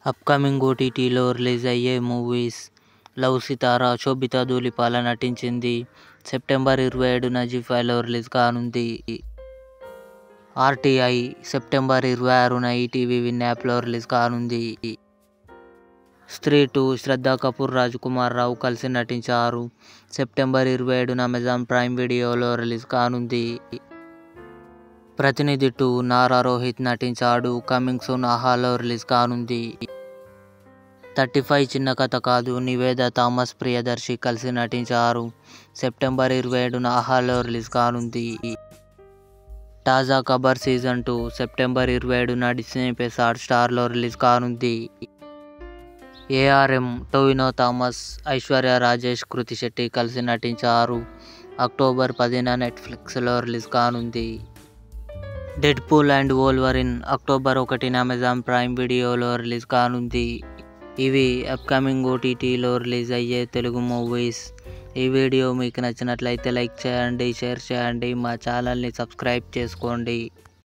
Upcoming ఓటీటీలో release అయ్యే movies. Love Sitara Sobhita Dhulipala నటించింది. సెప్టెంబర్ 27న జీ5లో రిలీజ్ కానుంది. ఆర్టీఐ సెప్టెంబర్ 26న ఈటీవీ విన్ యాప్లో రిలీజ్ కానుంది. స్త్రీ 2 శ్రద్ధా కపూర్, రాజ్కుమార్ రావు కలిసి నటించారు. సెప్టెంబర్ 27న అమెజాన్ ప్రైమ్ వీడియోలో రిలీజ్ కానుంది. ప్రతినిధి 2 నారా రోహిత్ నటించాడు. కమింగ్ సూన్ ఆహాలో రిలీజ్ కానుంది. 35 చిన్న కథ కాదు నివేదా థామస్, ప్రియదర్శి కలిసి నటించారు. సెప్టెంబర్ 27న ఆహాలో రిలీజ్ కానుంది. తాజా ఖబర్ సీజన్ 2 సెప్టెంబర్ 27న డిస్నీ ప్లస్ హాట్‌స్టార్లో రిలీజ్ కానుంది. ఏఆర్ఎం టొవినో థామస్, ఐశ్వర్య రాజేష్, కృతి శెట్టి కలిసి నటించారు. అక్టోబర్ 10న నెట్‌ఫ్లిక్స్‌లో రిలీజ్ కానుంది. డెడ్‌పూల్ అండ్ వోల్వరిన్ అక్టోబర్ 1న అమెజాన్ ప్రైమ్ వీడియోలో రిలీజ్ కానుంది. ఇవి అప్కమింగ్ ఓటీటీలో రిలీజ్ అయ్యే తెలుగు మూవీస్. ఈ వీడియో మీకు నచ్చినట్లయితే లైక్ చేయండి, షేర్ చేయండి, మా ఛానల్ని సబ్స్క్రైబ్ చేసుకోండి.